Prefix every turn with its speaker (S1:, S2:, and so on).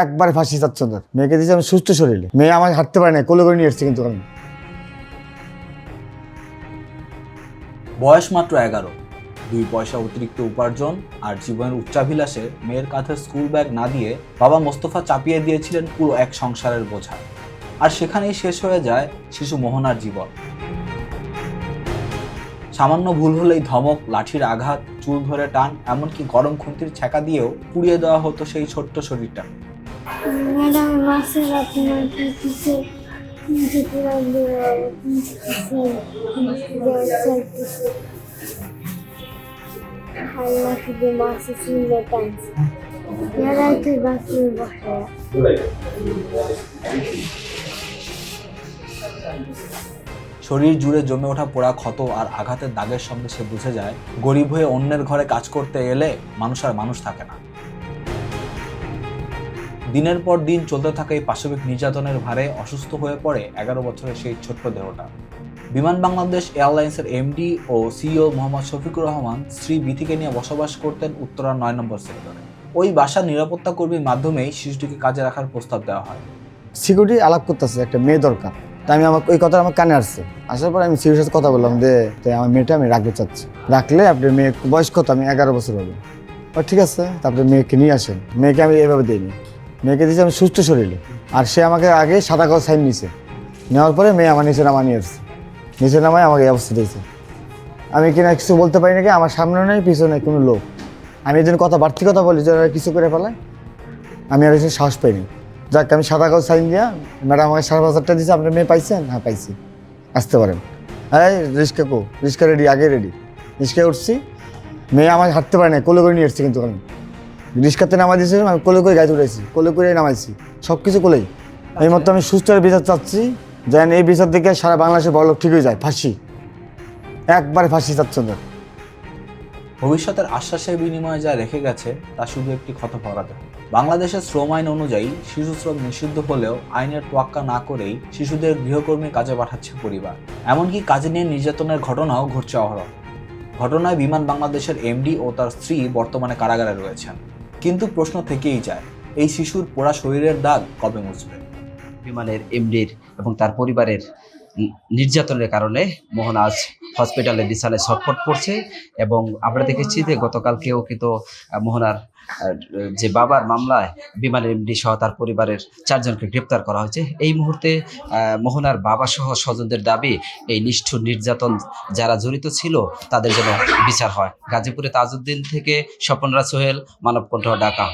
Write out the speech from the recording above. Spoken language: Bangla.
S1: একবারে ফাঁসি চাচ্ছ না, মেয়েকে দিয়েছি আমি সুস্থ শরীরে, মেয়ে আমাকে হাঁটতে পারে না, কোলে করে নিয়ে এসছে কিন্তু আমি।
S2: বয়স মাত্র 11, 2 পয়সা অতিরিক্ত উপার্জন আর জীবনের উচ্চাভিলাষে মেয়ের কাঁধে স্কুল ব্যাগ না দিয়ে বাবা মোস্তফা চাপিয়ে দিয়েছিলেন পুরো এক সংসারের বোঝা। আর সেখানেই শেষ হয়ে যায় শিশু মোহনার জীবন। সামান্য ভুল হলেই ধমক, লাঠির আঘাত, চুল ধরে টান, এমনকি গরম খুন্তির ছ্যাঁকা দিয়েও পুড়িয়ে দেওয়া হতো সেই ছোট্ট শরীরটা। শরীর জুড়ে জমে ওঠা পোড়া ক্ষত আর আঘাতের দাগের সঙ্গে সে বুঝে যায় গরিব হয়ে অন্যের ঘরে কাজ করতে এলে মানুষ আর মানুষ থাকে না। দিনের পর দিন চলতে থাকা এই পাশবিক নির্যাতনের ভারে অসুস্থ হয়ে পড়ে 11 বছরের সেই ছোট্ট দেহটা। বিমান বাংলাদেশ এয়ারলাইন্সের এমডি ও সিইও মোহাম্মদ শফিকুর রহমান স্ত্রী বিথিকে নিয়ে বসবাস করতেন উত্তরার 9 নম্বর সেক্টরে। ওই বাসার নিরাপত্তা কর্মীর মাধ্যমেই শিশুটিকে কাজে রাখার প্রস্তাব দেওয়া হয়।
S1: সিকিউরিটি আলাপ করতেছে, একটা মেয়ে দরকার। তাই আমি ওই কথা আমার কানে আসছে, আসার পর আমি সিকিউরিটির সাথে কথা বললাম যে তাই আমার মেয়েটা আমি রাখতে চাচ্ছি, রাখলে আপনার মেয়ে বয়স কত, আমি 11 বছর হবে। ঠিক আছে, তারপরে মেয়েকে নিয়ে আসেন। মেয়েকে আমি এভাবে দিইনি, মেয়েকে দিয়েছি আমি সুস্থ শরীরে। আর সে আমাকে আগে সাদা কাগজ সাইন নিছে, নেওয়ার পরে মেয়ে আমার নিচে নামা নিয়ে আসছে, নিচে নামায় আমাকে এই অবস্থা দিয়েছে। আমি কিনা কিছু বলতে পারি নাকি, আমার সামনে নেই পিছনে নেই কোনো লোক। আমি এই জন্য বাড়তি কথা বলি যে কিছু করে ফেলায়, আমি আর কিছু সাহস পাইনি। যাক, আমি সাদা কাগজ সাইন দিয়া ম্যাডাম আমাকে 5,500 দিয়েছে, আপনার মেয়ে পাইছেন? হ্যাঁ পাইছি, আসতে পারেন। হ্যাঁ রিক্সা রিক্সা রেডি, আগে রেডি। রিক্সায় উঠছি, মেয়ে আমাকে হাঁটতে পারে না, কোলে করে নিয়ে এসছে কিন্তু আমি। রিক্সাতে নামাই দিয়েছিলাম, আমি কোলে করে গাড়ি উঠেছি, কোলে করে নামাইছি, সব কিছু কোলেই। এই মতো আমি সুস্থ বিচার চাচ্ছি, যেন এই বিচার থেকে সারা বাংলাদেশে বড়লোক ঠিক হয়ে যায়। ফাঁসি, একবারে ফাঁসি চাচ্ছ না।
S2: ভবিষ্যতের আশ্বাসের বিনিময়ে যা রেখে গেছে তা শুধু একটি ক্ষত ভরাতে। বাংলাদেশের শ্রম আইন অনুযায়ী শিশু শ্রম নিষিদ্ধ হলেও আইনের তোয়াক্কা না করেই শিশুদের গৃহকর্মী কাজে পাঠাচ্ছে পরিবার। এমনকি কাজে নিয়ে নির্যাতনের ঘটনাও ঘটছে অহরহ। ঘটনায় বিমান বাংলাদেশের এমডি ও তার স্ত্রী বর্তমানে কারাগারে রয়েছেন। কিন্তু প্রশ্ন থেকেই যায়, এই শিশুর পোড়া শরীরের দাগ কবে মুছবে?
S3: বিমানের এমডির এবং তার পরিবারের নির্যাতনের কারণে মোহন আজ হসপিটালে বিছানায় ছটফট করছে। এবং আমরা দেখেছি যে গতকালকেও কিন্তু মোহনার যে বাবার মামলায় বিমানের এমডি সহ তার পরিবারের 4 জনকে গ্রেপ্তার করা হয়েছে। এই মুহূর্তে মোহনার বাবা সহ স্বজনদের দাবি এই নিষ্ঠুর নির্যাতন যারা জড়িত ছিল তাদের জন্য বিচার হয়। গাজীপুরে তাজউদ্দিন থেকে স্বপনরা সোহেল, মানবকণ্ঠ, ঢাকা।